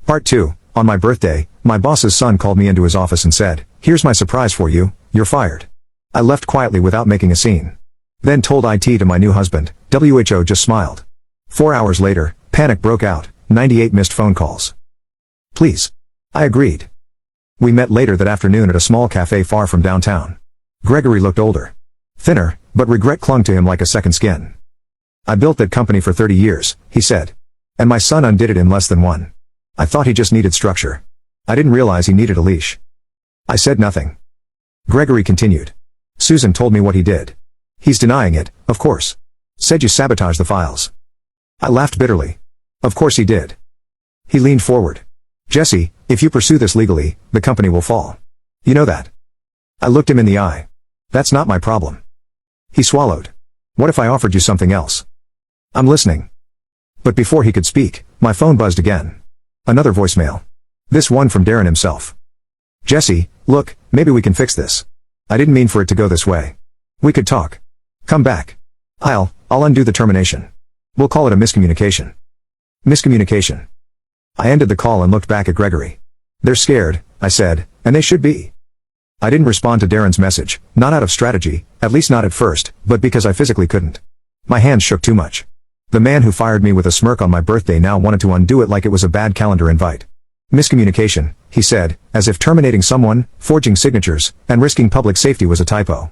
Part 2. On my birthday, my boss's son called me into his office and said, "Here's my surprise for you, you're fired." I left quietly without making a scene. Then told IT to my new husband. WHO just smiled. 4 hours later, panic broke out, 98 missed phone calls. Please. I agreed. We met later that afternoon at a small cafe far from downtown. Gregory looked older. Thinner, but regret clung to him like a second skin. "I built that company for 30 years, he said. And my son undid it in less than one. I thought he just needed structure. I didn't realize he needed a leash." I said nothing. Gregory continued. "Susan told me what he did. He's denying it, of course. Said you sabotaged the files." I laughed bitterly. "Of course he did." He leaned forward. "Jesse, if you pursue this legally, the company will fall. You know that." I looked him in the eye. "That's not my problem." He swallowed. "What if I offered you something else?" "I'm listening." But before he could speak, my phone buzzed again. Another voicemail. This one from Darren himself. "Jesse, look, maybe we can fix this. I didn't mean for it to go this way. We could talk. Come back. I'll undo the termination. We'll call it a miscommunication." Miscommunication. I ended the call and looked back at Gregory. "They're scared," I said, "and they should be." I didn't respond to Darren's message, not out of strategy, at least not at first, but because I physically couldn't. My hands shook too much. The man who fired me with a smirk on my birthday now wanted to undo it like it was a bad calendar invite. "Miscommunication," he said, as if terminating someone, forging signatures, and risking public safety was a typo.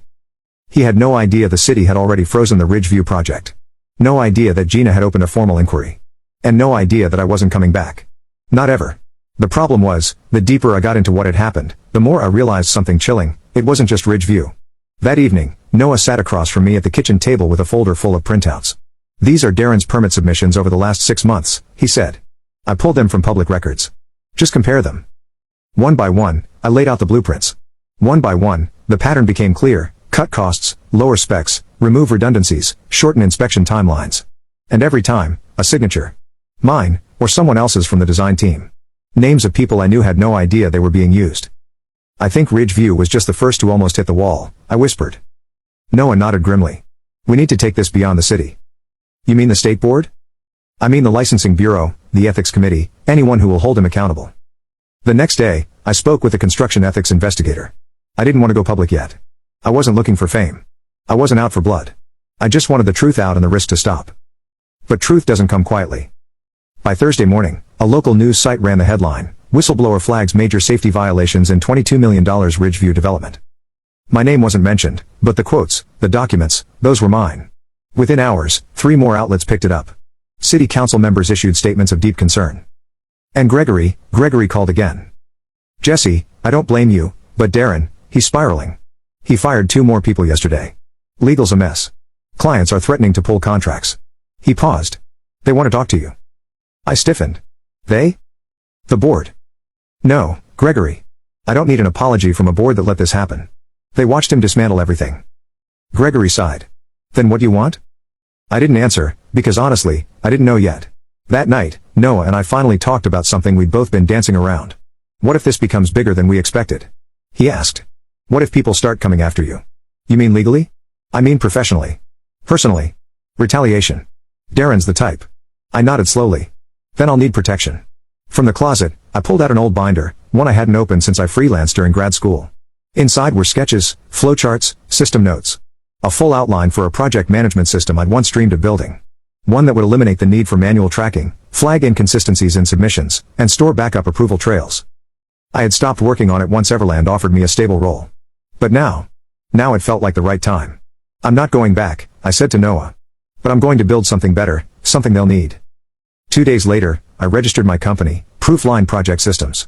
He had no idea the city had already frozen the Ridgeview project. No idea that Gina had opened a formal inquiry. And no idea that I wasn't coming back. Not ever. The problem was, the deeper I got into what had happened, the more I realized something chilling. It wasn't just Ridgeview. That evening, Noah sat across from me at the kitchen table with a folder full of printouts. "These are Darren's permit submissions over the last 6 months, he said. "I pulled them from public records. Just compare them." One by one, I laid out the blueprints. One by one, the pattern became clear: cut costs, lower specs, remove redundancies, shorten inspection timelines. And every time, a signature. Mine, or someone else's from the design team. Names of people I knew had no idea they were being used. "I think Ridgeview was just the first to almost hit the wall," I whispered. Noah nodded grimly. "We need to take this beyond the city." "You mean the state board?" "I mean the licensing bureau, the ethics committee, anyone who will hold him accountable." The next day, I spoke with a construction ethics investigator. I didn't want to go public yet. I wasn't looking for fame. I wasn't out for blood. I just wanted the truth out and the risk to stop. But truth doesn't come quietly. By Thursday morning, a local news site ran the headline, "Whistleblower flags major safety violations in $22 million Ridgeview development." My name wasn't mentioned, but the quotes, the documents, those were mine. Within hours, 3 more outlets picked it up. City council members issued statements of deep concern. And Gregory called again. "Jesse, I don't blame you, but Darren, he's spiraling. He fired 2 more people yesterday. Legal's a mess. Clients are threatening to pull contracts." He paused. "They want to talk to you." I stiffened. "They?" "The board." "No, Gregory. I don't need an apology from a board that let this happen. They watched him dismantle everything." Gregory sighed. "Then what do you want?" I didn't answer, because honestly, I didn't know yet. That night, Noah and I finally talked about something we'd both been dancing around. "What if this becomes bigger than we expected?" He asked. "What if people start coming after you?" "You mean legally?" "I mean professionally. Personally. Retaliation." "Darren's the type." I nodded slowly. "Then I'll need protection." From the closet, I pulled out an old binder, one I hadn't opened since I freelanced during grad school. Inside were sketches, flowcharts, system notes. A full outline for a project management system I'd once dreamed of building. One that would eliminate the need for manual tracking, flag inconsistencies in submissions, and store backup approval trails. I had stopped working on it once Everland offered me a stable role. But now it felt like the right time. "I'm not going back," I said to Noah. "But I'm going to build something better, something they'll need." 2 days later, I registered my company, Proofline Project Systems.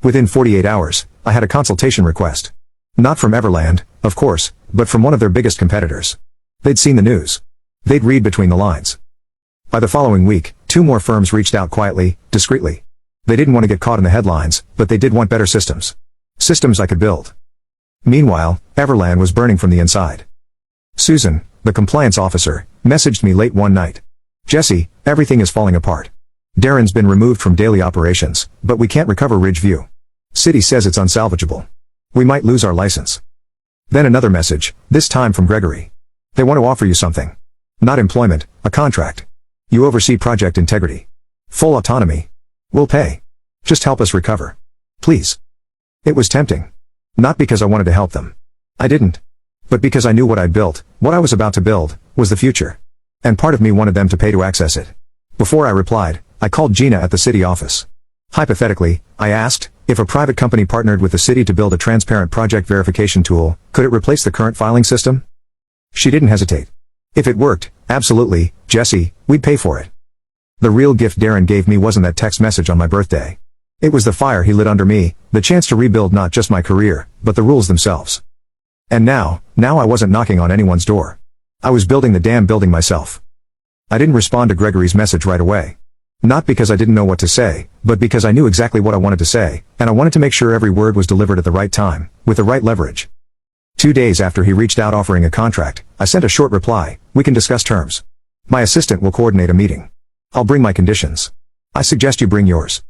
Within 48 hours, I had a consultation request. Not from Everland, of course, but from one of their biggest competitors. They'd seen the news. They'd read between the lines. By the following week, 2 more firms reached out quietly, discreetly. They didn't want to get caught in the headlines, but they did want better systems. Systems I could build. Meanwhile, Everland was burning from the inside. Susan, the compliance officer, messaged me late one night. "Jesse, everything is falling apart. Darren's been removed from daily operations, but we can't recover Ridgeview. City says it's unsalvageable. We might lose our license." Then another message, this time from Gregory. "They want to offer you something. Not employment, a contract. You oversee project integrity. Full autonomy. We'll pay. Just help us recover. Please. It was tempting. Not because I wanted to help them. I didn't. But because I knew what I'd built, what I was about to build, was the future. And part of me wanted them to pay to access it. Before I replied, I called Gina at the city office. Hypothetically, I asked, if a private company partnered with the city to build a transparent project verification tool, could it replace the current filing system? She didn't hesitate. If it worked, absolutely, Jesse, we'd pay for it. The real gift Darren gave me wasn't that text message on my birthday. It was the fire he lit under me, the chance to rebuild not just my career, but the rules themselves. And now I wasn't knocking on anyone's door. I was building the damn building myself. I didn't respond to Gregory's message right away. Not because I didn't know what to say, but because I knew exactly what I wanted to say, and I wanted to make sure every word was delivered at the right time, with the right leverage. 2 days after he reached out offering a contract, I sent a short reply, we can discuss terms. My assistant will coordinate a meeting. I'll bring my conditions. I suggest you bring yours.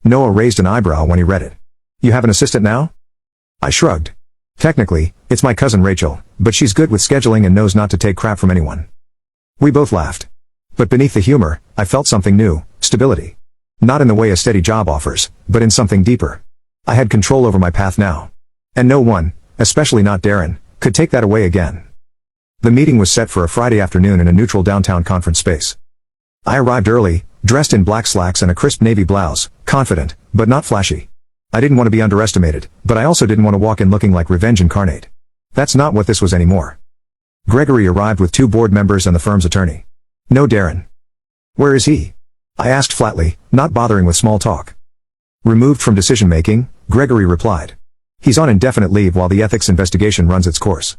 Noah raised an eyebrow when he read it. You have an assistant now? I shrugged. Technically, it's my cousin Rachel, but she's good with scheduling and knows not to take crap from anyone. We both laughed. But beneath the humor, I felt something new, stability. Not in the way a steady job offers, but in something deeper. I had control over my path now. And no one, especially not Darren, could take that away again. The meeting was set for a Friday afternoon in a neutral downtown conference space. I arrived early, dressed in black slacks and a crisp navy blouse, confident, but not flashy. I didn't want to be underestimated, but I also didn't want to walk in looking like revenge incarnate. That's not what this was anymore. Gregory arrived with 2 board members and the firm's attorney. No Darren. Where is he? I asked flatly, not bothering with small talk. Removed from decision-making, Gregory replied. He's on indefinite leave while the ethics investigation runs its course.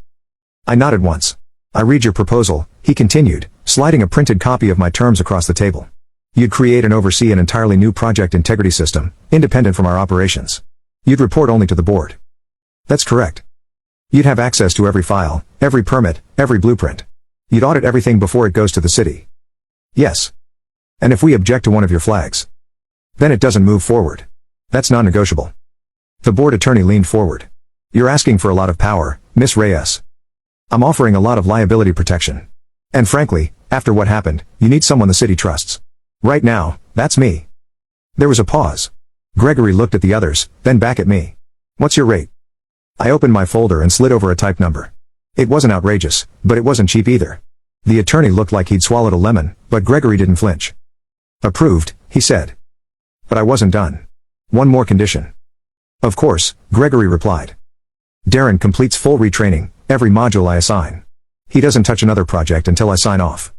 I nodded once. I read your proposal, he continued, sliding a printed copy of my terms across the table. You'd create and oversee an entirely new project integrity system, independent from our operations. You'd report only to the board. That's correct. You'd have access to every file, every permit, every blueprint. You'd audit everything before it goes to the city. Yes. And if we object to one of your flags, then it doesn't move forward. That's non-negotiable. The board attorney leaned forward. You're asking for a lot of power, Miss Reyes. I'm offering a lot of liability protection. And frankly, after what happened, you need someone the city trusts. Right now, that's me. There was a pause. Gregory looked at the others, then back at me. What's your rate? I opened my folder and slid over a typed number. It wasn't outrageous, but it wasn't cheap either. The attorney looked like he'd swallowed a lemon, but Gregory didn't flinch. Approved, he said. But I wasn't done. One more condition. Of course, Gregory replied. Darren completes full retraining, every module I assign. He doesn't touch another project until I sign off.